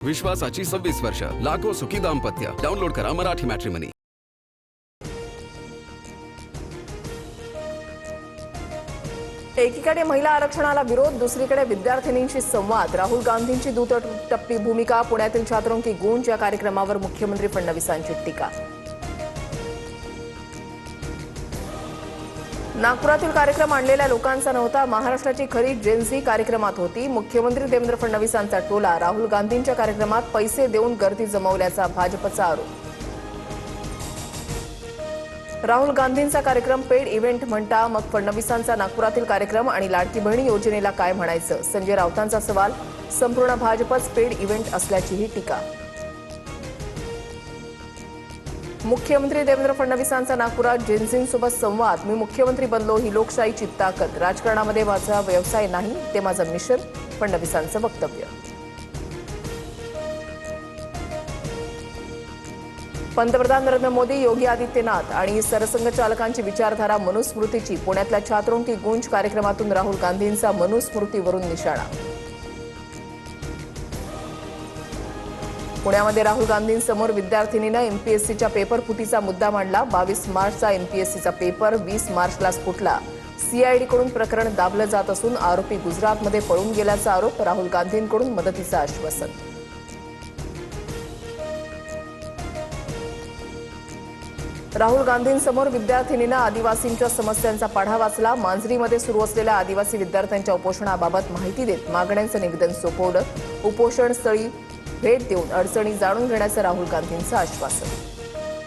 विश्वासाची 26 वर्ष, लाखो सुखी दाम्पत्य. डाउनलोड करा मराठी मॅट्रिमनी. एकीकडे महिला आरक्षणाला विरोध, दुसरीकडे विद्यार्थिनींशी संवाद. राहुल गांधींची दुटप्पी भूमिका, पुण्यातील छात्रों की गूंज. या कार्यक्रमावर मुख्यमंत्री फडणवीसांची टीका. नागपुरातील कार्यक्रम आणलेल्या लोकांचा नव्हता, महाराष्ट्राची खरी जेन्झी कार्यक्रमात होती. मुख्यमंत्री देवेंद्र फडणवीसांचा टोला. राहुल गांधींच्या कार्यक्रमात पैसे देऊन गर्दी जमवल्याचा भाजपचा आरोप. राहुल गांधींचा कार्यक्रम पेड इव्हेंट म्हणता, मग फडणवीसांचा नागपुरातील कार्यक्रम आणि लाडकी बहिणी योजनेला काय म्हणायचं? संजय राऊतांचा सवाल. संपूर्ण भाजपच पेड इव्हेंट असल्याचीही टीका. मुख्यमंत्री देवेंद्र फडणवीसांचा नागपुरात जेन्झींसोबत संवाद. मी मुख्यमंत्री बनलो ही लोकशाहीची ताकद. राजकारणामध्ये माझा व्यवसाय नाही, ते माझं मिशन. फडणवीसांचं वक्तव्य. पंतप्रधान नरेंद्र मोदी, योगी आदित्यनाथ आणि सरसंघचालकांची विचारधारा मनुस्मृतीची. पुण्यातल्या छात्रों की गूंज कार्यक्रमातून राहुल गांधींचा मनुस्मृतीवरून निशाणा. पुण्यामध्ये राहुल गांधींसमोर विद्यार्थिनीनं एमपीएससीच्या पेपर फुटीचा मुद्दा मांडला. 22 मार्चचा एमपीएससीचा पेपर 20 मार्चलाच फुटला. सीआयडीकडून प्रकरण दाबलं जात असून आरोपी गुजरातमध्ये पळून गेल्याचा आरोप. राहुल गांधींकडून मदतीचं आश्वासन. राहुल गांधींसमोर विद्यार्थिनीनं आदिवासींच्या समस्यांचा पाढा वाचला. मांजरीमध्ये सुरू असलेल्या आदिवासी विद्यार्थ्यांच्या उपोषणाबाबत माहिती देत मागण्यांचं निवेदन सोपवलं. उपोषणस्थळी भेट देऊन अडचणी जाणून घेण्याचं राहुल गांधींचं आश्वासन.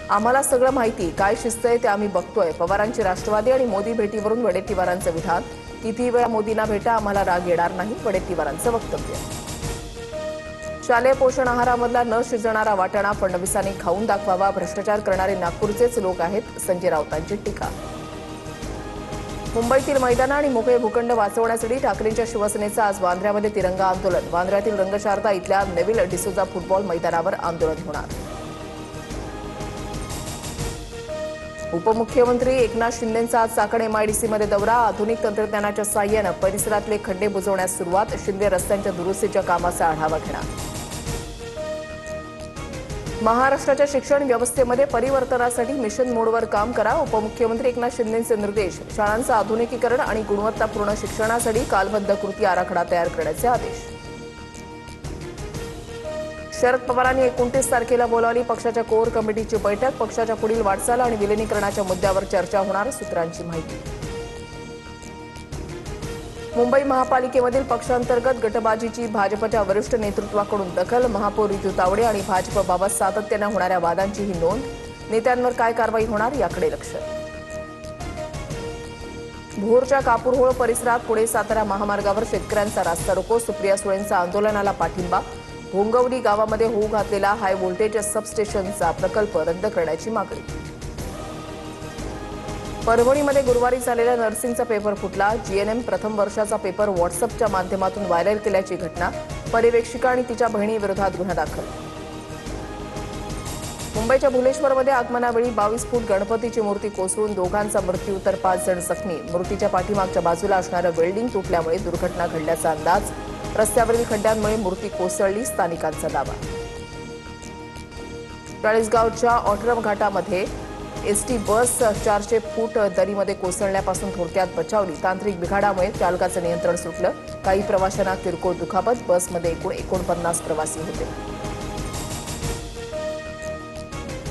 आम्हाला सगळं माहिती, काय शिस्त आहे ते आम्ही बघतोय. पवारांची राष्ट्रवादी आणि मोदी भेटीवरून वडेट्टीवारांचं विधान. किती वेळा मोदींना भेटा, आम्हाला राग येणार नाही. वडेट्टीवारांचं वक्तव्य. शालेय पोषण आहारामधला न शिजणारा वाटाणा फडणवीसांनी खाऊन दाखवावा. भ्रष्टाचार करणारे नागपूरचेच लोक आहेत. संजय राऊतांची टीका. मुंबईतील मैदानं आणि मोकळे भूखंड वाचवण्यासाठी ठाकरेंच्या शिवसेनेचं आज वांद्र्यामध्ये तिरंगा आंदोलन. वांद्र्यातील रंगशारदा इथल्या नेव्हिल डिसोजा फुटबॉल मैदानावर आंदोलन होणार. उपमुख्यमंत्री एकनाथ शिंदेंचा आज चाकण एमआयडीसीमध्ये दौरा. आधुनिक तंत्रज्ञानाच्या साहाय्यानं परिसरातले खड्डे बुजवण्यास सुरुवात. शिंदे रस्त्यांच्या दुरुस्तीच्या कामाचा आढावा घेणार. महाराष्ट्राच्या शिक्षण व्यवस्थेमध्ये परिवर्तनासाठी मिशन मोडवर काम करा. उपमुख्यमंत्री एकनाथ शिंदेंचे निर्देश. शाळांचं आधुनिकीकरण आणि गुणवत्तापूर्ण शिक्षणासाठी कालबद्ध कृती आराखडा तयार करण्याचे आदेश. शरद पवारांनी 29 तारखेला बोलावली पक्षाच्या कोर कमिटीची बैठक. पक्षाच्या पुढील वाटचाल आणि विलिनीकरणाच्या मुद्द्यावर चर्चा होणार. सूत्रांची माहिती. मुंबई महापालिकेमधील पक्षांतर्गत गटबाजीची भाजपच्या वरिष्ठ नेतृत्वाकडून दखल. महापौर रितू तावडे आणि भाजपबाबत सातत्यानं होणाऱ्या वादांची ही नोंद. नेत्यांवर काय कारवाई होणार याकडे लक्ष. भोरच्या कापूरहोळ परिसरात पुणे सातारा महामार्गावर शेतकऱ्यांचा रास्ता रोको. सुप्रिया सुळेंचा आंदोलनाला पाठिंबा. भोंगवडी गावामध्ये होऊ घातलेला हाय व्होल्टेज सबस्टेशनचा प्रकल्प रद्द करण्याची मागणी. परभणीमध्ये गुरुवारी झालेल्या नर्सिंगचा पेपर फुटला. जीएनएम प्रथम वर्षाचा पेपर व्हॉट्सअपच्या माध्यमातून व्हायरल केल्याची घटना. पर्यवेक्षिका आणि तिच्या बहिणीविरोधात गुन्हा दाखल. मुंबईच्या भुलेश्वरमध्ये आगमनावेळी 22 फूट गणपतीची मूर्ती कोसळून दोघांचा मृत्यू तर 5 जण जखमी. मूर्तीच्या पाठीमागच्या बाजूला असणारं वेल्डिंग तुटल्यामुळे दुर्घटना घडल्याचा अंदाज. रस्त्यावरील खड्ड्यांमुळे मूर्ती कोसळली, स्थानिकांचा दावा. चाळीसगावच्या ऑटरम घाटामध्ये एसटी बस 400 फूट दरीमध्ये कोसळण्यापासून थोडक्यात बचावली. तांत्रिक बिघाडामुळे चालकाचं नियंत्रण सुटलं. काही प्रवाशांना किरकोळ दुखापत. बसमध्ये एकूण 49 प्रवासी होते.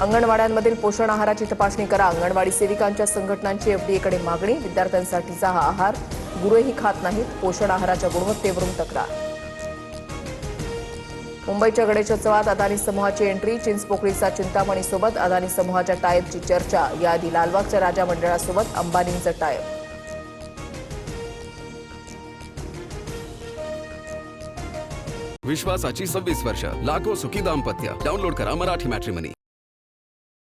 अंगणवाड्यांमधील पोषण आहाराची तपासणी करा. अंगणवाडी सेविकांच्या संघटनांची एफडीएकडे मागणी. विद्यार्थ्यांसाठीचा हा आहार गुरेही खात नाहीत. पोषण आहाराच्या गुणवत्तेवरून तक्रार. मुंबईच्या गणेशोत्सवात अदानी समूहाची एंट्री. चिंचपोकळीचा चिंतामणीसोबत अदानी समूहाच्या टायअपची चर्चा. याआधी लालबागच्या राजा मंडळासोबत अंबानींचं टायअप. विश्वासाची 26 वर्ष, लाखो सुखी दाम्पत्य. डाउनलोड करा मराठी मॅट्रिमनी.